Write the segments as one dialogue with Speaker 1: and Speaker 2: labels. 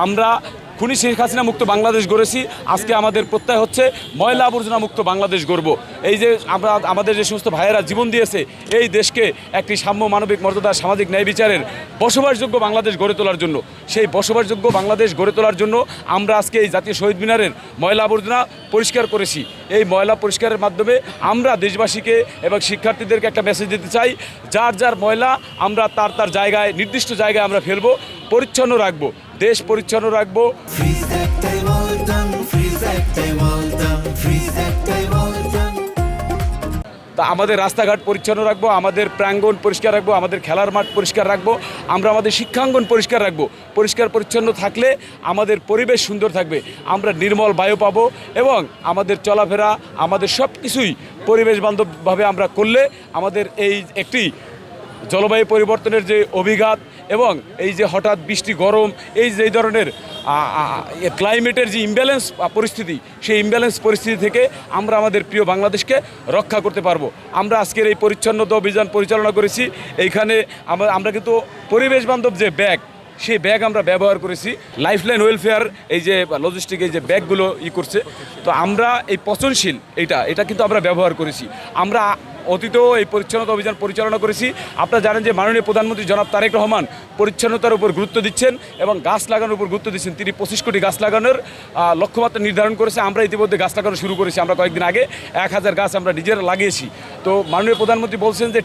Speaker 1: আমরা খুনি শেখ হাসিনা মুক্ত বাংলাদেশ গড়েছি। আজকে আমাদের প্রত্যয় হচ্ছে ময়লা আবর্জনা মুক্ত বাংলাদেশ গড়ব। এই যে আমরা আমাদের যে সমস্ত ভাইয়েরা জীবন দিয়েছে এই দেশকে একটি সাম্য মানবিক মর্যাদা সামাজিক ন্যায় বিচারের বসবাসযোগ্য বাংলাদেশ গড়ে তোলার জন্য, সেই বসবাসযোগ্য বাংলাদেশ গড়ে তোলার জন্য আমরা আজকে এই জাতীয় শহীদ মিনারের ময়লা আবর্জনা পরিষ্কার করেছি। এই ময়লা পরিষ্কারের মাধ্যমে আমরা দেশবাসীকে এবং শিক্ষার্থীদেরকে একটা মেসেজ দিতে চাই, যার যার ময়লা আমরা তার তার জায়গায় নির্দিষ্ট জায়গায় আমরা ফেলবো, পরিচ্ছন্ন রাখবো, দেশ পরিচ্ছন্ন রাখবো। তা আমাদের রাস্তাঘাট পরিচ্ছন্ন রাখবো, আমাদের প্রাঙ্গণ পরিষ্কার রাখবো, আমাদের খেলার মাঠ পরিষ্কার রাখবো, আমরা আমাদের শিক্ষাঙ্গন পরিষ্কার রাখবো। পরিষ্কার পরিচ্ছন্ন থাকলে আমাদের পরিবেশ সুন্দর থাকবে, আমরা নির্মল বায়ু পাবো এবং আমাদের চলাফেরা আমাদের সব কিছুই পরিবেশ বান্ধবভাবে আমরা করলে আমাদের এই একটি জলবায়ু পরিবর্তনের যে অভিঘাত এবং এই যে হঠাৎ বৃষ্টি গরম এই যে ধরনের ক্লাইমেটের যে ইমব্যালেন্স পরিস্থিতি, সেই ইমব্যালেন্স পরিস্থিতি থেকে আমরা আমাদের প্রিয় বাংলাদেশকে রক্ষা করতে পারবো। আমরা আজকের এই পরিচ্ছন্নতা অভিযান পরিচালনা করেছি। এইখানে আমরা কিন্তু পরিবেশ বান্ধব যে ব্যাগ, সেই ব্যাগ আমরা ব্যবহার করেছি। লাইফলাইন ওয়েলফেয়ার এই যে লজিস্টিক এই যে ব্যাগগুলো করছে, তো আমরা এই পচনশীল এটা কিন্তু আমরা ব্যবহার করেছি। আমরা অতীতেও এই পরিচ্ছন্নতা অভিযান পরিচালনা করেছি। আপনারা জানেন যে মাননীয় প্রধানমন্ত্রী জনাব তারেক রহমান পরিচ্ছন্নতার উপর গুরুত্ব দিচ্ছেন এবং গাছ লাগানোর উপর গুরুত্ব দিচ্ছেন। তিনি 25 কোটি গাছ লাগানোর লক্ষ্যমাত্রা নির্ধারণ করেছে। আমরা ইতিমধ্যে গাছ লাগানো শুরু করেছি। আমরা কয়েকদিন আগে 1000 গাছ আমরা নিজেরা লাগিয়েছি। তো মাননীয় প্রধানমন্ত্রী বলছেন যে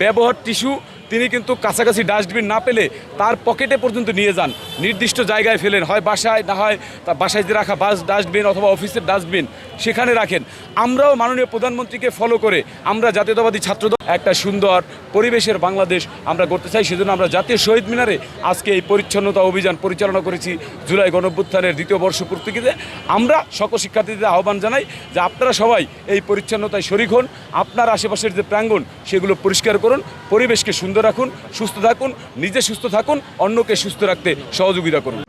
Speaker 1: ব্যবহার টিস্যু তিনি কিন্তু কাছাকাছি ডাস্টবিন না পেলে তার পকেটে পর্যন্ত নিয়ে যান, নির্দিষ্ট জায়গায় ফেলেন, হয় বাসায়, না হয় তার বাসায় যে রাখা ডাস্টবিন অথবা অফিসের ডাস্টবিন সেখানে রাখেন। আমরাও মাননীয় প্রধানমন্ত্রীকে ফলো করে আমরা জাতীয়তাবাদী ছাত্রদল একটা সুন্দর পরিবেশের বাংলাদেশ আমরা করতে চাই। সেজন্য আমরা জাতীয় শহীদ মিনারে আজকে এই পরিচ্ছন্নতা অভিযান পরিচালনা করেছি। জুলাই গণঅভ্যুত্থানের 2য় বর্ষপূর্তিতে আমরা সকল শিক্ষার্থীদের আহ্বান জানাই যে আপনারা সবাই এই পরিচ্ছন্নতায় শরিক হন। আপনার আশেপাশের যে প্রাঙ্গণ সেগুলো পরিষ্কার করুন, পরিবেশকে সুন্দর রাখুন, সুস্থ থাকুন, নিজে সুস্থ থাকুন, অন্যকে সুস্থ রাখতে সহযোগিতা করুন।